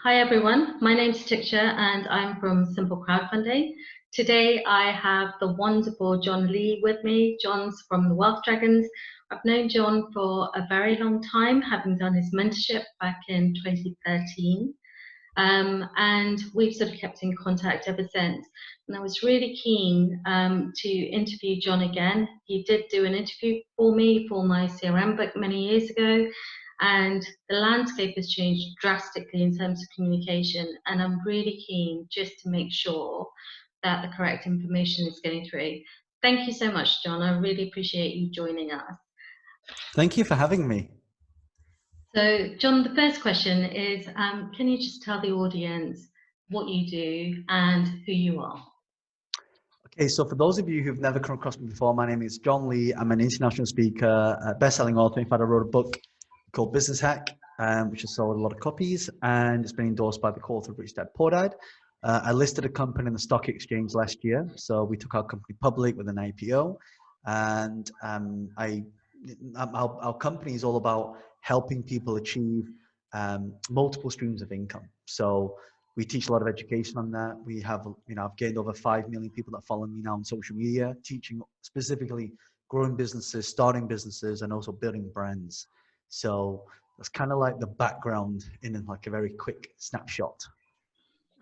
Hi everyone, my name's Atuksha and I'm from Simple Crowdfunding. Today I have the wonderful John Lee with me. John's from the Wealth Dragons. I've known John for a very long time, having done his mentorship back in 2013. And we've sort of kept in contact ever since. And I was really keen to interview John again. He did do an interview for me for my CRM book many years ago, and the landscape has changed drastically in terms of communication. And I'm really keen just to make sure that the correct information is getting through. Thank you so much, John. I really appreciate you joining us. Thank you for having me. So, John, the first question is, can you just tell the audience what you do and who you are? Okay, so for those of you who've never come across me before, my name is John Lee. I'm an international speaker, best-selling author. In fact, I wrote a book called Business Hack, which has sold a lot of copies, and it's been endorsed by the co-author of Rich Dad Poor Dad. I listed a company in the stock exchange last year, so we took our company public with an IPO, and our company is all about helping people achieve multiple streams of income. So we teach a lot of education on that. We have, I've gained over 5 million people that follow me now on social media, teaching specifically growing businesses, starting businesses, and also building brands. So that's kind of like the background in like a very quick snapshot.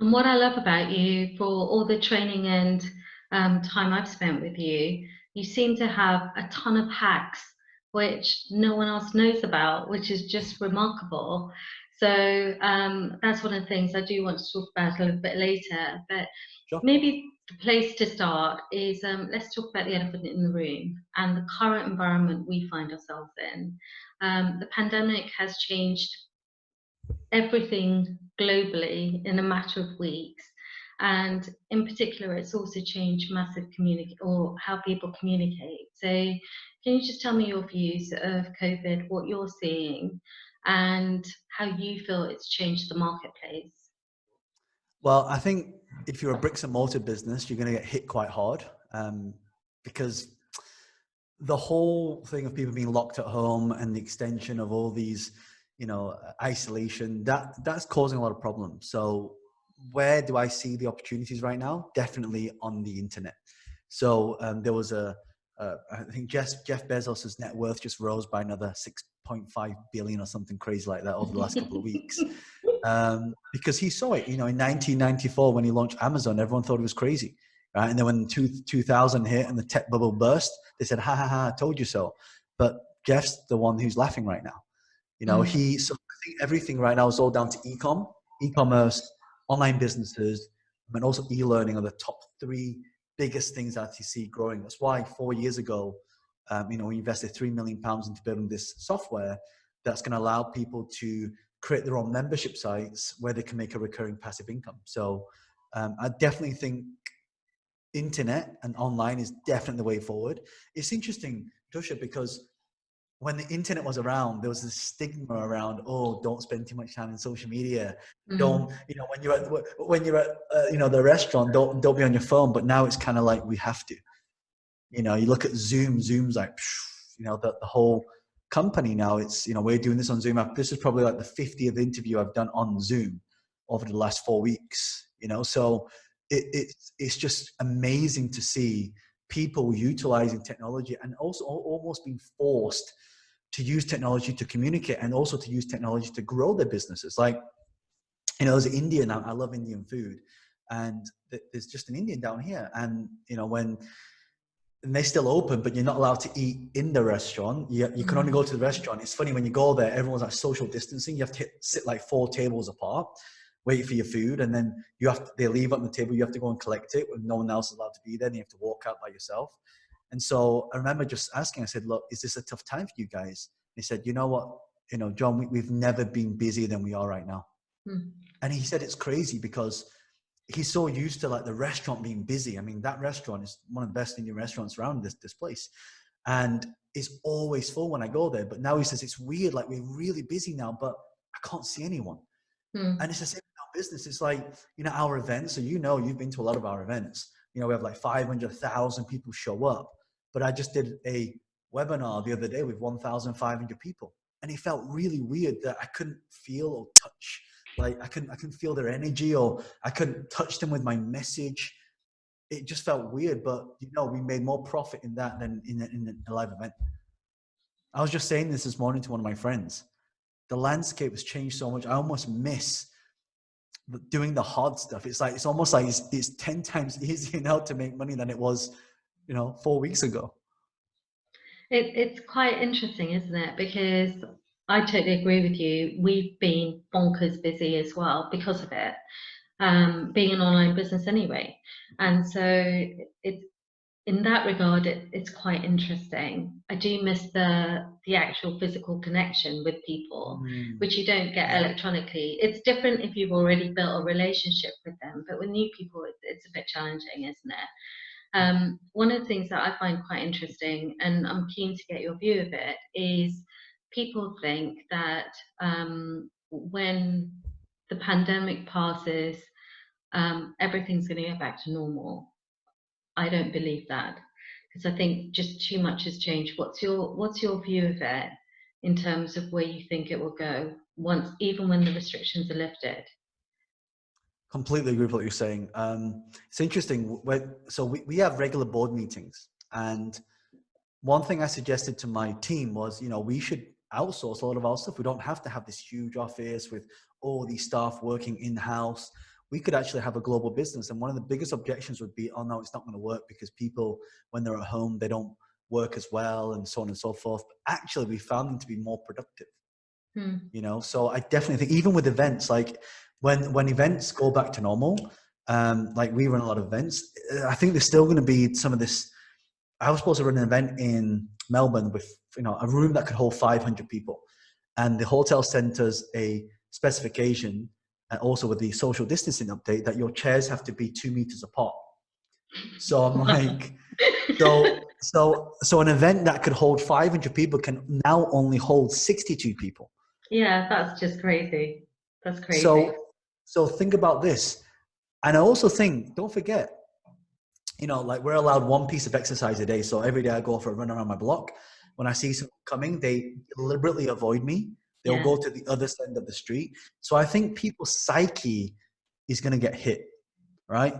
And what I love about you, for all the training and time I've spent with you, you seem to have a ton of hacks which no one else knows about, which is just remarkable. So that's one of the things I do want to talk about a little bit later. But Sure. maybe the place to start is let's talk about the elephant in the room and the current environment we find ourselves in. The pandemic has changed everything globally in a matter of weeks. And in particular, it's also changed massive or how people communicate. So can you just tell me your views of COVID, what you're seeing, and how you feel it's changed the marketplace? Well, I think if you're a bricks and mortar business, you're going to get hit quite hard because the whole thing of people being locked at home and the extension of all these, isolation, that's causing a lot of problems. So where do I see the opportunities right now? Definitely on the internet. So there was I think Jeff Bezos's net worth just rose by another 6.5 billion or something crazy like that over the last couple of weeks. Because he saw it, in 1994 when he launched Amazon, everyone thought it was crazy. Right? And then when 2000 hit and the tech bubble burst, they said, ha, ha, ha, I told you so. But Jeff's the one who's laughing right now. So I think everything right now is all down to e-commerce, online businesses, and also e-learning are the top 3 biggest things that you see growing. That's why 4 years ago, we invested £3 million into building this software that's going to allow people to create their own membership sites where they can make a recurring passive income. So I definitely think internet and online is definitely the way forward. It's interesting, Tusha, because when the internet was around, there was this stigma around, oh, don't spend too much time in social media. Don't, when you're at the restaurant, don't be on your phone. But now it's kind of like we have to. You look at Zoom's like, the whole company now. It's we're doing this on Zoom. This is probably like the 50th interview I've done on Zoom over the last 4 weeks. So it's just amazing to see people utilizing technology and also almost being forced to use technology to communicate and also to use technology to grow their businesses. Like, as an Indian, I love Indian food, and there's just an Indian down here. And, and they're still open, but you're not allowed to eat in the restaurant. You can only go to the restaurant. It's funny when you go there, everyone's like social distancing. You have to sit like 4 tables apart, wait for your food, and then they leave on the table. You have to go and collect it when no one else is allowed to be there. And you have to walk out by yourself. And so I remember just asking, I said, look, is this a tough time for you guys? He said, you know what, John, we've never been busier than we are right now. And he said, it's crazy because he's so used to like the restaurant being busy. I mean, that restaurant is one of the best Indian restaurants around this place. And it's always full when I go there. But now he says, it's weird. Like we're really busy now, but I can't see anyone. And it's the same in our business. It's like, our events. So, you've been to a lot of our events. We have like 500,000 people show up. But I just did a webinar the other day with 1,500 people. And it felt really weird that I couldn't feel or touch like I couldn't feel their energy, or I couldn't touch them with my message. It just felt weird, but you know, we made more profit in that than in a live event. I was just saying this morning to one of my friends. The landscape has changed so much. I almost miss doing the hard stuff. It's like, it's almost like it's 10 times easier now to make money than it was, you know, 4 weeks ago. It's quite interesting, isn't it? Because I totally agree with you. We've been bonkers busy as well because of it, being an online business anyway. And so it's, in that regard, it's quite interesting. I do miss the actual physical connection with people, which you don't get electronically. It's different if you've already built a relationship with them, but with new people, it's a bit challenging, isn't it? One of the things that I find quite interesting, and I'm keen to get your view of it, is people think that when the pandemic passes, everything's going to get back to normal. I don't believe that, because I think just too much has changed. What's your view of it in terms of where you think it will go once, even when the restrictions are lifted? Completely agree with what you're saying. It's interesting. So we have regular board meetings, and one thing I suggested to my team was, you know, we should outsource a lot of our stuff. We don't have to have this huge office with all these staff working in-house. We could actually have a global business. And one of the biggest objections would be, oh no, it's not going to work because people, when they're at home, they don't work as well, and so on and so forth. But actually, we found them to be more productive. You know, so I definitely think, even with events, like when events go back to normal, like we run a lot of events, I think there's still going to be some of this. I was supposed to run an event in Melbourne with, you know, a room that could hold 500 people, and the hotel sent us a specification, and also with the social distancing update, that your chairs have to be 2 meters apart. So I'm like, so an event that could hold 500 people can now only hold 62 people. Yeah, that's just crazy. That's crazy. So think about this. And I also think, don't forget, you know, like we're allowed one piece of exercise a day. So every day I go for a run around my block. When I see someone coming, they deliberately avoid me. They'll go to the other side of the street. So I think people's psyche is going to get hit, right?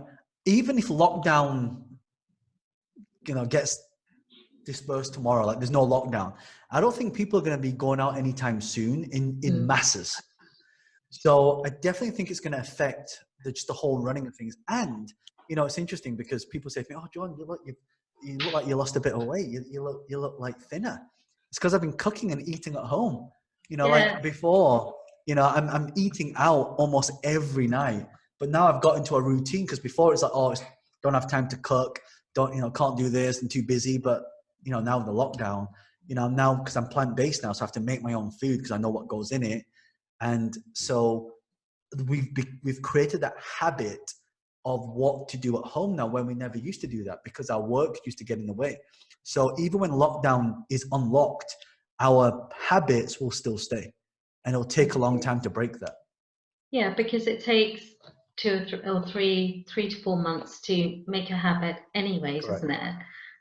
Even if lockdown, you know, gets dispersed tomorrow, like there's no lockdown, I don't think people are going to be going out anytime soon in masses. So I definitely think it's going to affect just the whole running of things. And, you know, it's interesting because people say to me, oh, John, you look like you lost a bit of weight. You look like thinner. It's because I've been cooking and eating at home. You know, like before, you know, I'm eating out almost every night. But now I've got into a routine, because before it's like, oh, don't have time to cook. Can't do this, I'm too busy. But, you know, now with the lockdown, you know, now because I'm plant-based now, so I have to make my own food because I know what goes in it. And so we've created that habit of what to do at home now, when we never used to do that because our work used to get in the way. So even when lockdown is unlocked, our habits will still stay, and it'll take a long time to break that. Yeah, because it takes 3 to 4 months to make a habit anyway, doesn't it?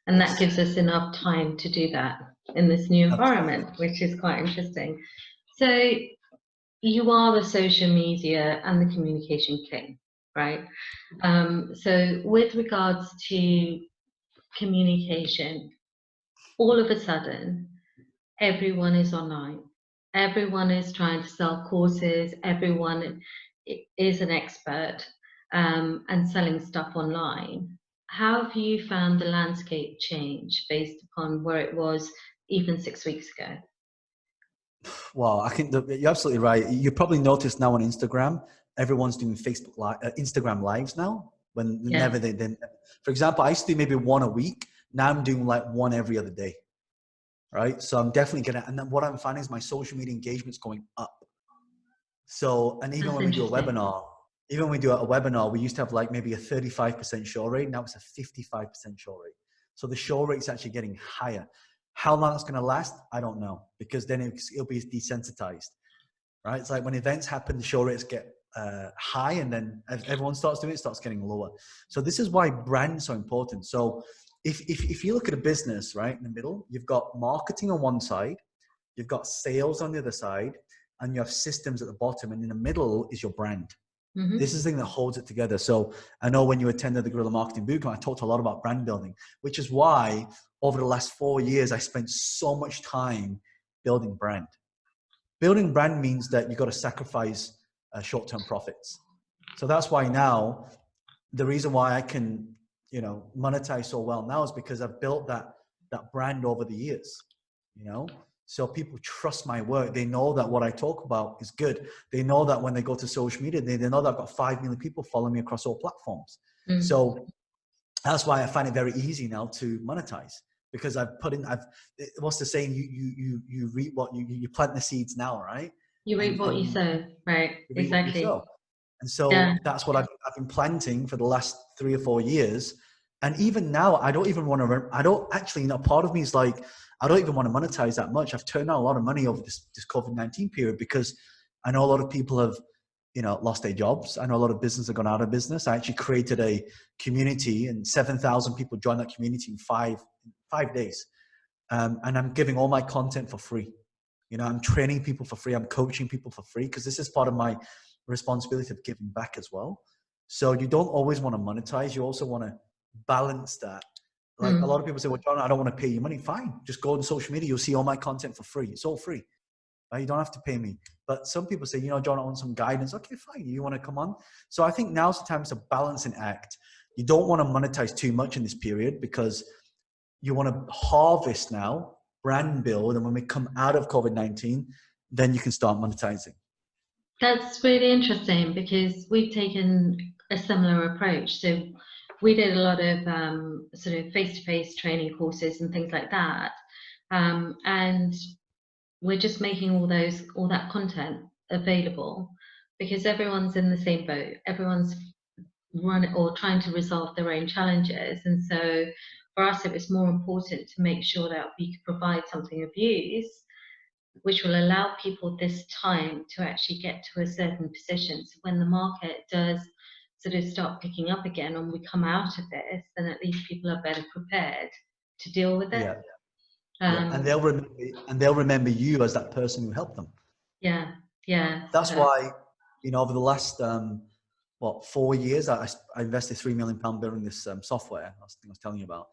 And that gives us enough time to do that in this new environment, which is quite interesting. So you are the social media and the communication king, right? So with regards to communication, all of a sudden, everyone is online. Everyone is trying to sell courses. Everyone is an expert and selling stuff online. How have you found the landscape change based upon where it was even 6 weeks ago? Well, I think you're absolutely right. You probably noticed now on Instagram, everyone's doing Instagram lives now. When never they didn't. For example, I used to do maybe one a week. Now I'm doing like one every other day. Right. So I'm definitely getting, and then what I'm finding is my social media engagement's going up. So, and even when we do a webinar, we used to have like maybe a 35% show rate. Now it's a 55% show rate. So the show rate's actually getting higher. How long it's going to last, I don't know, because then it'll be desensitized, right? It's like when events happen, the show rates get high, and then as everyone starts doing it, it starts getting lower. So this is why brand's so important. So if you look at a business, right, in the middle, you've got marketing on one side, you've got sales on the other side, and you have systems at the bottom, and in the middle is your brand. Mm-hmm. This is the thing that holds it together. So I know when you attended the Guerrilla Marketing Bootcamp, I talked a lot about brand building, which is why over the last 4 years, I spent so much time building brand. Building brand means that you've got to sacrifice short-term profits. So that's why now, the reason why I can, monetize so well now is because I've built that brand over the years, So people trust my work. They know that what I talk about is good. They know that when they go to social media, they know that I've got 5 million people following me across all platforms. Mm. So that's why I find it very easy now to monetize, because what's the saying? You reap what you plant the seeds now, right? You reap what you sow, right? You reap what you Exactly. sow. And so Yeah. that's what I've been planting for the last 3 or 4 years. And even now, I don't actually, part of me is like, I don't even want to monetize that much. I've turned out a lot of money over this COVID-19 period, because I know a lot of people have, lost their jobs. I know a lot of businesses have gone out of business. I actually created a community, and 7,000 people joined that community in five days. And I'm giving all my content for free. I'm training people for free. I'm coaching people for free, because this is part of my responsibility of giving back as well. So you don't always want to monetize. You also want to balance that. Like a lot of people say, well, John, I don't want to pay you money. Fine. Just go on social media. You'll see all my content for free. It's all free. Right? You don't have to pay me. But some people say, John, I want some guidance. Okay, fine. You want to come on? So I think now's the time to balance and act. You don't want to monetize too much in this period, because you want to harvest now, brand build. And when we come out of COVID-19, then you can start monetizing. That's really interesting, because we've taken a similar approach. So we did a lot of sort of face-to-face training courses and things like that. And we're just making all that content available, because everyone's in the same boat. Everyone's running or trying to resolve their own challenges. And so for us, it was more important to make sure that we could provide something of use, which will allow people this time to actually get to a certain position. So when the market does sort of start picking up again and we come out of this, then at least people are better prepared to deal with it. Yeah. And they'll remember you as that person who helped them. Yeah. That's why, over the last 4 years, I invested £3 million building this software I was telling you about.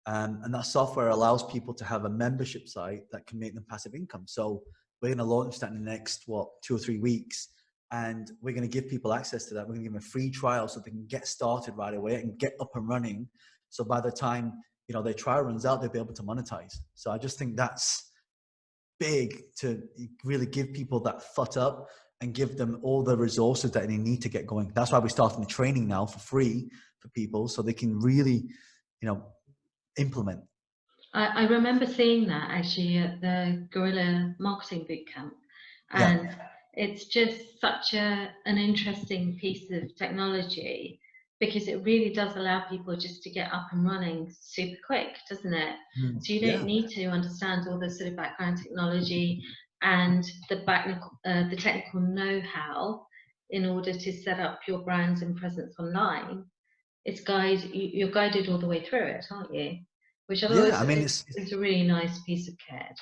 And that software allows people to have a membership site that can make them passive income. So we're going to launch that in the next 2 or 3 weeks, and we're going to give people access to that. We're going to give them a free trial so they can get started right away and get up and running. So by the time their trial runs out, they'll be able to monetize. So I just think that's big, to really give people that foot up and give them all the resources that they need to get going. That's why we're starting the training now for free for people, so they can really, implement. I remember seeing that actually at the Guerrilla Marketing Bootcamp, and it's just such an interesting piece of technology, because it really does allow people just to get up and running super quick, doesn't it? So you don't need to understand all the sort of background technology and the technical know-how in order to set up your brands and presence online. You're guided all the way through it, aren't you? Which I thought it's a really nice piece of kit.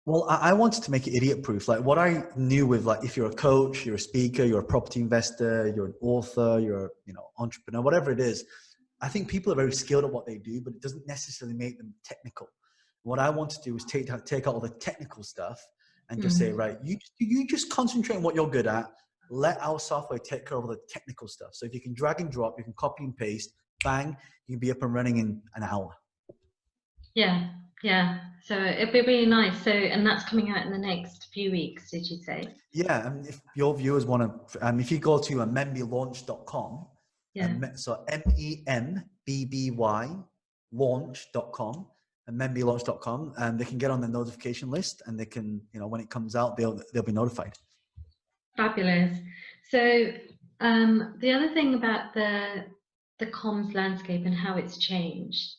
Well, I wanted to make it idiot proof. Like what I knew with, like, if you're a coach, you're a speaker, you're a property investor, you're an author, you're entrepreneur, whatever it is, I think people are very skilled at what they do, but it doesn't necessarily make them technical. What I want to do is take out all the technical stuff and just say, right, you just concentrate on what you're good at. Let our software take care of all the technical stuff. So if you can drag and drop, you can copy and paste, bang, you can be up and running in an hour. Yeah. So it'd be really nice. So, and that's coming out in the next few weeks, did you say? Yeah, and if your viewers want to, if you go to membbylaunch.com, so MEMBBY launch.com and membbylaunch.com, and they can get on the notification list, and they can, when it comes out, they'll be notified. Fabulous. So the other thing about the comms landscape and how it's changed,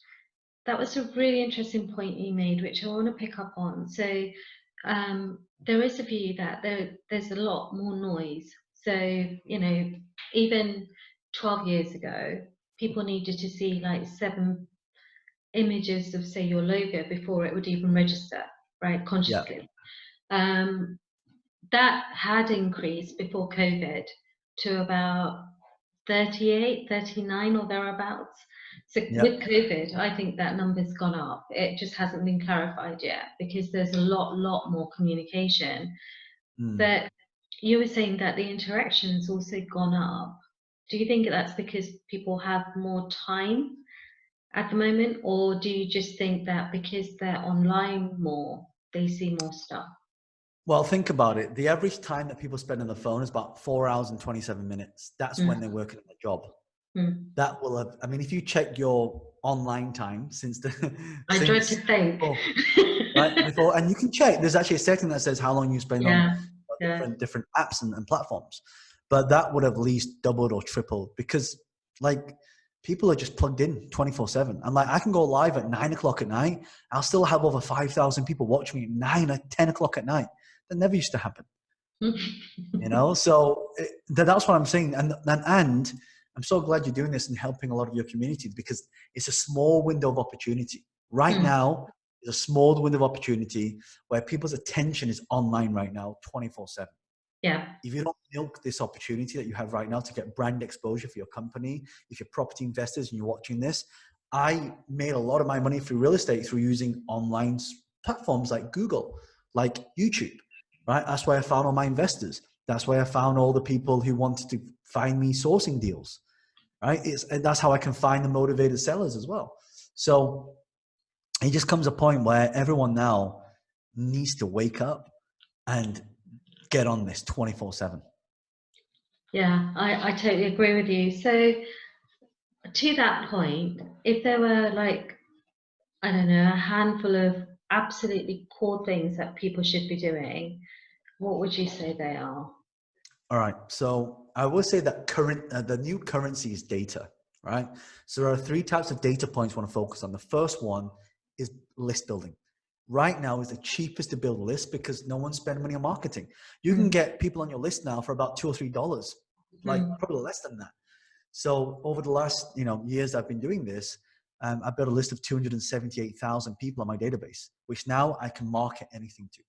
that was a really interesting point you made, which I want to pick up on. So there is a view that there's a lot more noise. So, even 12 years ago, people needed to see like 7 images of, say, your logo before it would even register, right, consciously. that had increased before COVID to about 38, 39 or thereabouts. So Yeah. with COVID, I think that number's gone up. It just hasn't been clarified yet because there's a lot more communication. Mm. But you were saying that the interaction's also gone up. Do you think that's because people have more time at the moment, or do you just think that because they're online more, they see more stuff? Well, think about it. The average time that people spend on the phone is about 4 hours and 27 minutes. That's when Mm, they're working on the job. mm. That will have, I mean, if you check your online time since the, I dread to since, think. oh, right before, and you can check, there's actually a setting that says how long you spend on Yeah, yeah. different apps and platforms, but that would have at least doubled or tripled because like people are just plugged in 24/7. And like, I can go live at 9 o'clock at night. I'll still have over 5,000 people watching me at 9 or 10 o'clock at night. That never used to happen, you know? So that's what I'm saying. And I'm so glad you're doing this and helping a lot of your communities because it's a small window of opportunity. Right Mm, now, there's a small window of opportunity where people's attention is online right now, 24/7. yeah. If you don't milk this opportunity that you have right now to get brand exposure for your company, if you're property investors and you're watching this, I made a lot of my money through real estate through using online platforms like Google, like YouTube, right? That's where I found all my investors. That's where I found all the people who wanted to find me sourcing deals, right? And that's how I can find the motivated sellers as well. So it just comes a point where everyone now needs to wake up and get on this 24/7. Yeah, I totally agree with you. So to that point, if there were like, I don't know, a handful of absolutely core things that people should be doing, what would you say they are? All right. So I will say that the new currency is data, right? So there are three types of data points I want to focus on. The first one is list building. Right now is the cheapest to build a list because no one's spending money on marketing. You can Mm, get people on your list now for about $2 or $3, like mm, probably less than that. So over the last years I've been doing this, I built a list of 278,000 people on my database, which now I can market anything to,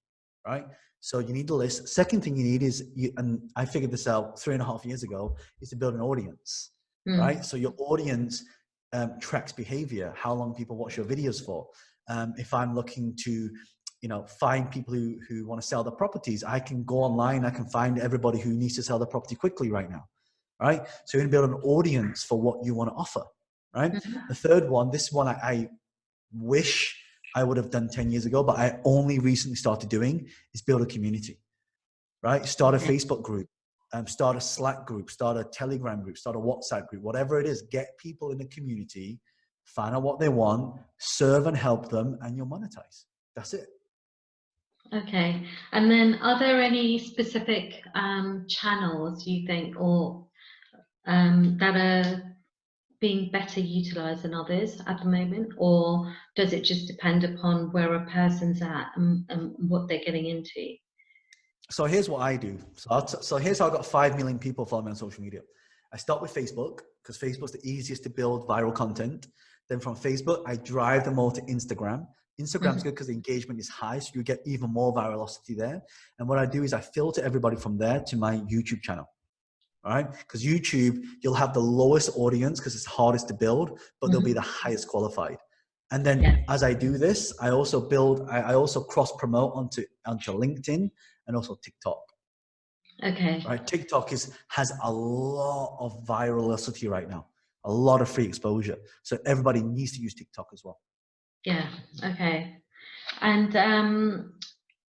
right? So you need a list. Second thing you need is, and I figured this out 3.5 years ago, is to build an audience, right? mm. So your audience tracks behavior, how long people watch your videos for. If I'm looking to find people who want to sell their properties, I can go online, I can find everybody who needs to sell their property quickly right now. Right? So you're going to build an audience for what you want to offer, right? Mhm. The third one, this one I wish I would have done 10 years ago, but I only recently started doing, is build a community, right? Start a Okay. Facebook group, start a Slack group, start a Telegram group, start a WhatsApp group, whatever it is, get people in the community, find out what they want, serve and help them, and you'll monetize. That's it. Okay. And then are there any specific channels you think or that are being better utilized than others at the moment, or does it just depend upon where a person's at and what they're getting into? So here's what I do. So here's how I got 5 million people following me on social media. I start with Facebook because Facebook's the easiest to build viral content. Then from Facebook, I drive them all to Instagram. Instagram's good Mhm. because the engagement is high, so you get even more virality there. And what I do is I filter everybody from there to my YouTube channel. All right, because YouTube, you'll have the lowest audience because it's hardest to build, but they'll be the Mhm. highest qualified. And Yeah. then as I do this, I also cross promote onto LinkedIn and also TikTok. Okay. Right, TikTok has a lot of virality right now, a lot of free exposure. So everybody needs to use TikTok as well. Yeah. Okay. And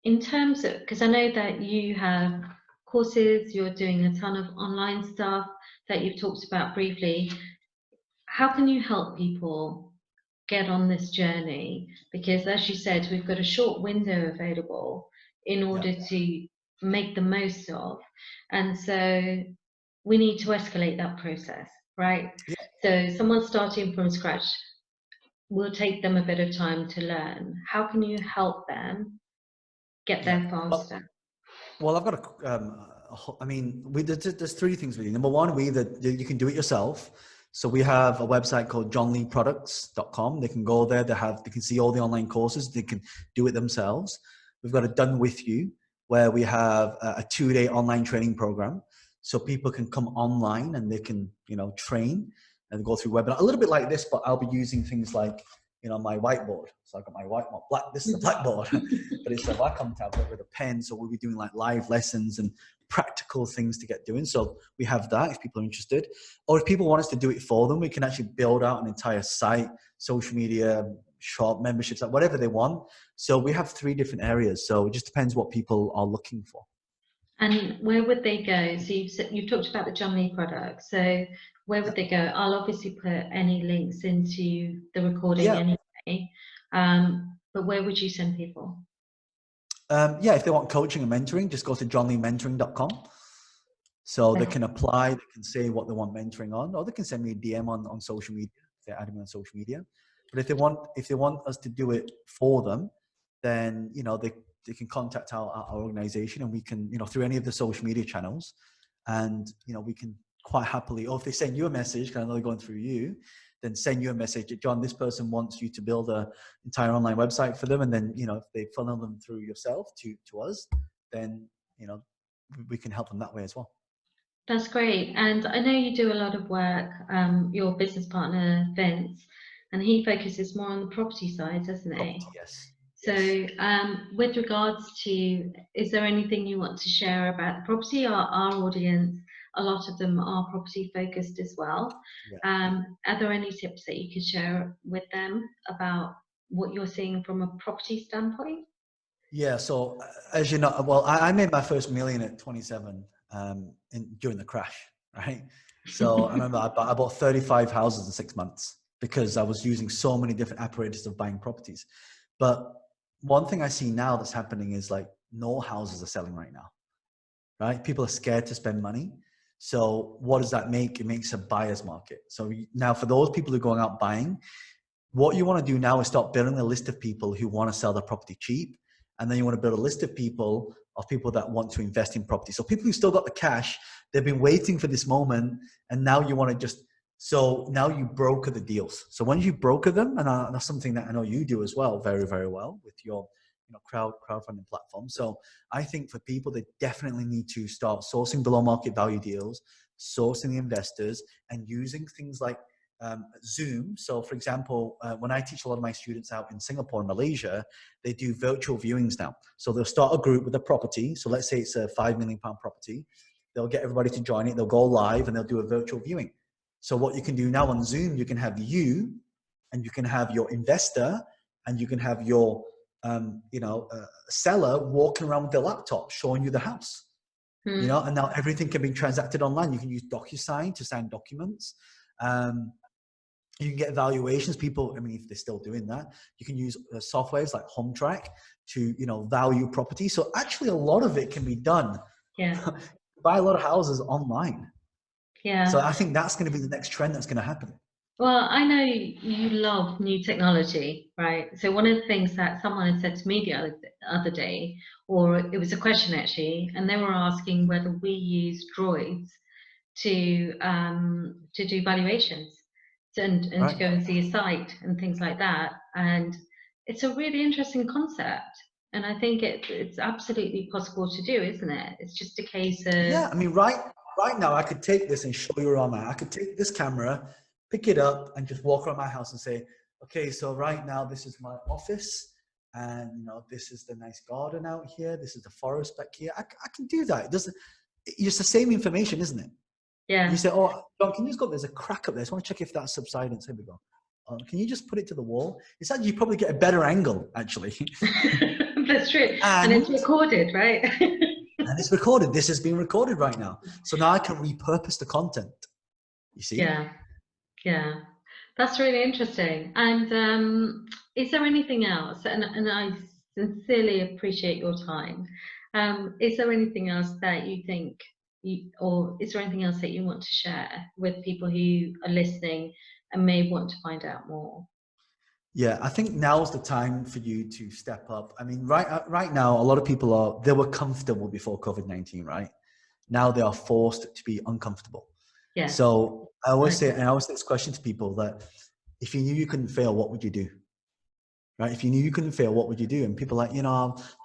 in terms of, because I know that you have courses, you're doing a ton of online stuff that you've talked about briefly. How can you help people get on this journey? Because as you said, we've got a short window available in Yeah, order to make the most of. And so we need to escalate that process, right? yeah, So someone starting from scratch will take them a bit of time to learn. How can you help them get yeah. there faster? Well, I've got I mean, there's three things with you. Number one, you can do it yourself. So we have a website called johnleeproducts.com. They can go there. They can see all the online courses. They can do it themselves. We've got it done with you. where we have a 2-day online training program. So people can come online and they can, train and go through webinar, a little bit like this, but I'll be using things like, my whiteboard. So I've got my whiteboard, this is a blackboard, but it's a Wacom tablet with a pen. So we'll be doing like live lessons and practical things to get doing. So we have that if people are interested, or if people want us to do it for them, we can actually build out an entire site, social media, shop memberships, like whatever they want. So we have 3 different areas. So it just depends what people are looking for. And where would they go? So you've talked about the John Lee product. So where would they go? I'll obviously put any links into the recording anyway. But where would you send people? If they want coaching and mentoring, just go to johnleementoring.com. So they can apply, they can say what they want mentoring on, or they can send me a DM on social media if they're adding me on social media. But if they want us to do it for them, then they can contact our organization, and we can, through any of the social media channels, and we can quite happily, or if they send you a message, because I know they're going through you, then send you a message that, John, this person wants you to build an entire online website for them. And then, if they funnel them through yourself to us, then, we can help them that way as well. That's great. And I know you do a lot of work, your business partner, Vince, and he focuses more on the property side, doesn't he? Property, yes. So with regards to, is there anything you want to share about the property? Our audience, a lot of them are property focused as well. Yeah. Are there any tips that you could share with them about what you're seeing from a property standpoint? Yeah, so as you know, well, I made my first million at 27 during the crash, right? So I remember I bought 35 houses in 6 months because I was using so many different apparatus of buying properties. But one thing I see now that's happening is like no houses are selling right now, right? People are scared to spend money. So what does that make? It makes a buyer's market. So now for those people who are going out buying, what you want to do now is start building a list of people who want to sell their property cheap. And then you want to build a list of people that want to invest in property. So people who still got the cash, they've been waiting for this moment. And now you want to so now you broker the deals. So once you broker them, and that's something that I know you do as well, very, very well with your crowdfunding platform. So I think for people, they definitely need to start sourcing below market value deals, sourcing the investors, and using things like Zoom. So for example, when I teach a lot of my students out in Singapore and Malaysia, they do virtual viewings now. So they'll start a group with a property. So let's say it's a £5 million property. They'll get everybody to join it. They'll go live and they'll do a virtual viewing. So what you can do now on Zoom, you can have and you can have your investor, and you can have your seller walking around with their laptop showing you the house. And now everything can be transacted online. You can use DocuSign to sign documents. You can get evaluations. People, I mean, if they're still doing that, you can use softwares like HomeTrack to, value property. So actually a lot of it can be done. Yeah. Buy a lot of houses online. Yeah. So I think that's going to be the next trend that's going to happen. Well, I know you love new technology, right? So one of the things that someone had said to me the other day, or it was a question actually, and they were asking whether we use droids to do valuations and Right. to go and see a site and things like that. And it's a really interesting concept. And I think it's absolutely possible to do, isn't it? It's just a case of... Yeah, I mean, right now I could take this and show you around I could take this camera, pick it up, and just walk around my house and say, okay, so right now this is my office, and this is the nice garden out here, this is the forest back here. I can do that. It's the same information, isn't it? Yeah. You say, oh, John, can you just go, there's a crack up there. I just want to check if that's subsidence. Here we go. Can you just put it to the wall? It's actually, you probably get a better angle, actually. That's true. And it's recorded, right? And it's recorded. This is being recorded right now. So now I can repurpose the content. You see? Yeah. Yeah. That's really interesting. And is there anything else? And I sincerely appreciate your time. Is there anything else that you think or is there anything else that you want to share with people who are listening and may want to find out more? Yeah, I think now's the time for you to step up. I mean, right now, a lot of people they were comfortable before COVID-19, right? Now they are forced to be uncomfortable. Yeah. So I always say this question to people that if you knew you couldn't fail, what would you do? right? If you knew you couldn't fail, what would you do? And people are like,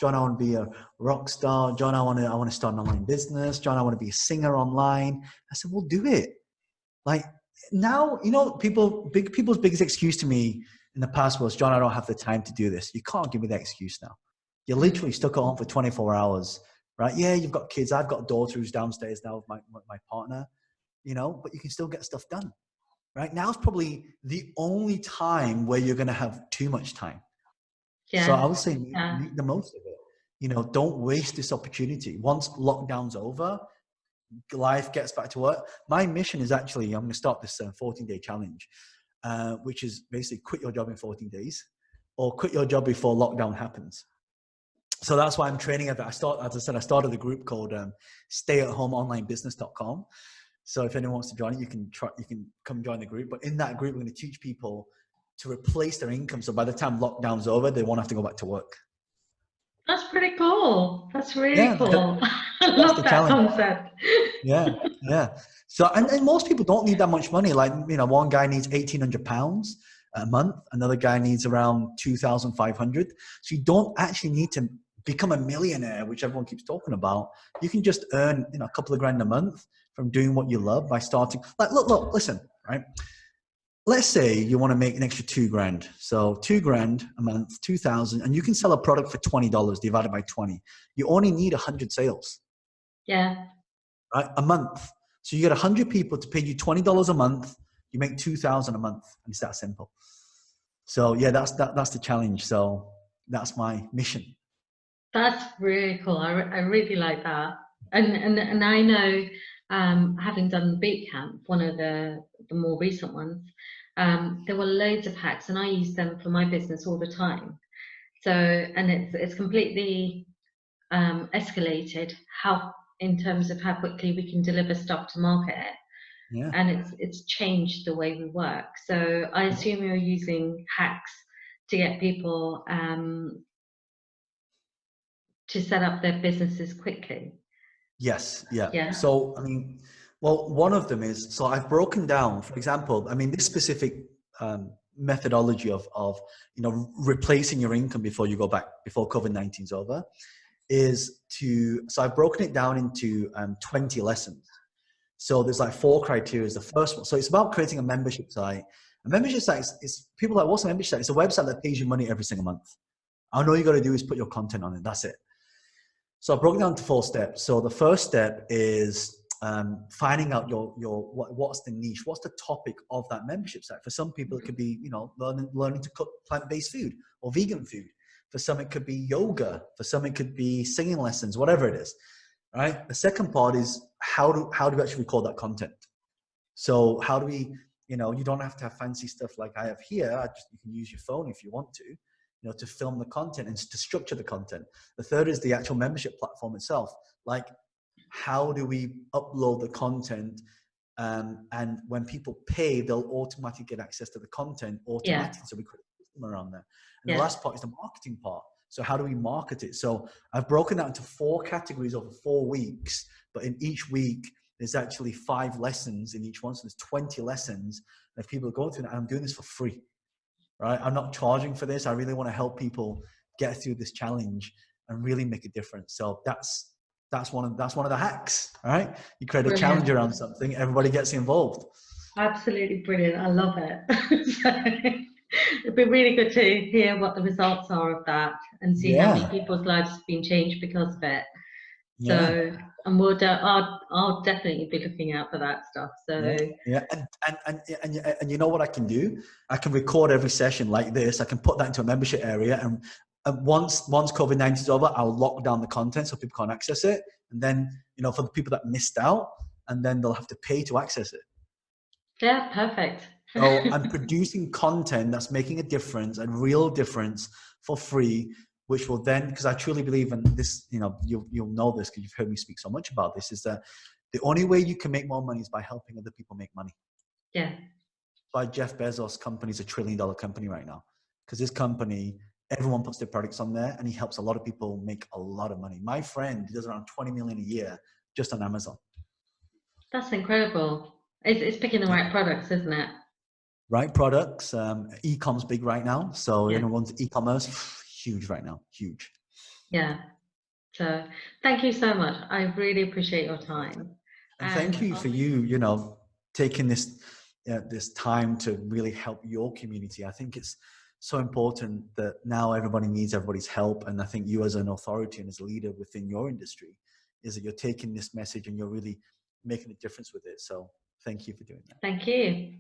John, I want to be a rock star. John, I want to start an online business. John, I want to be a singer online. I said, well, do it. Like now, people's biggest excuse to me in the past was, John, I don't have the time to do this. You can't give me that excuse now. You're literally stuck at home for 24 hours, right? Yeah, you've got kids. I've got a daughter who's downstairs now with my partner, but you can still get stuff done. Right now is probably the only time where you're going to have too much time. Yeah. So I would say make the most of it. Don't waste this opportunity. Once lockdown's over, life gets back to work. My mission is actually, I'm going to start this 14-day challenge, which is basically quit your job in 14 days or quit your job before lockdown happens. So that's why I'm training. As I started a group called stayathomeonlinebusiness.com. So if anyone wants to join it, you can come join the group. But in that group, we're going to teach people to replace their income. So by the time lockdown's over, they won't have to go back to work. That's pretty cool. That's really cool. I love that challenge. concept. Yeah. So, and most people don't need that much money. Like, one guy needs £1,800 a month. Another guy needs around 2,500. So you don't actually need to become a millionaire, which everyone keeps talking about. You can just earn, a couple of grand a month from doing what you love by starting. Like, look, listen, right? Let's say you want to make an extra $2,000. So $2,000 a month, 2,000, and you can sell a product for $20 divided by 20. You only need 100 sales. Yeah. Right? A month. So you get 100 people to pay you $20 a month. You make 2,000 a month, and it's that simple. So yeah, that's the challenge. So that's my mission. That's really cool. I really like that. And I know, having done the boot camp, one of the more recent ones, there were loads of hacks, and I use them for my business all the time. So, and it's completely escalated in terms of how quickly we can deliver stuff to market. Yeah. And it's changed the way we work. So I assume you're using hacks to get people to set up their businesses quickly. Yes. Yeah. So, one of them is, so I've broken down, for example, this specific methodology of replacing your income before you go back, before COVID-19 is over, so I've broken it down into 20 lessons. So there's like 4 criteria. The first one, so it's about creating a membership site. A membership site is people like, what's a membership site? It's a website that pays you money every single month. All you got to do is put your content on it. That's it. So I broke it down to 4 steps. So the first step is finding out what's the niche, what's the topic of that membership site. For some people, it could be learning to cook plant-based food or vegan food. For some, it could be yoga. For some, it could be singing lessons, whatever it is. Right. The second part is how do we actually record that content? So how do we, you don't have to have fancy stuff like I have here. You can use your phone if you want to film the content and to structure the content. The third is the actual membership platform itself. Like, how do we upload the content? And when people pay, they'll automatically get access to the content automatically. So we create a system around there. And the last part is the marketing part. So how do we market it? So I've broken that into 4 categories over 4 weeks, but in each week, there's actually 5 lessons in each one. So there's 20 lessons that people are going through, and I'm doing this for free, right? I'm not charging for this. I really want to help people get through this challenge and really make a difference. So that's one of the hacks, right? You create a challenge around something, everybody gets involved. Absolutely brilliant. I love it. It'd be really good to hear what the results are of that and see how many people's lives have been changed because of it. So, and I'll definitely be looking out for that stuff. So and you know what I can do? I can record every session like this. I can put that into a membership area, and once COVID-19 is over, I'll lock down the content so people can't access it. And then for the people that missed out, and then they'll have to pay to access it. Yeah, perfect. So I'm producing content that's making a difference, a real difference, for free, which will then, because I truly believe in this, you'll know this because you've heard me speak so much about this, is that the only way you can make more money is by helping other people make money. Yeah. By Jeff Bezos' company is $1 trillion company right now, because his company, everyone puts their products on there, and he helps a lot of people make a lot of money. My friend does around 20 million a year just on Amazon. That's incredible. It's picking the right products, isn't it? right products. E-com's big right now. So Yeah. anyone to e-commerce, huge right now, huge. Yeah. So thank you so much. I really appreciate your time. And thank you for you, taking this this time to really help your community. I think it's so important that now everybody needs everybody's help. And I think you as an authority and as a leader within your industry is that you're taking this message and you're really making a difference with it. So thank you for doing that. Thank you.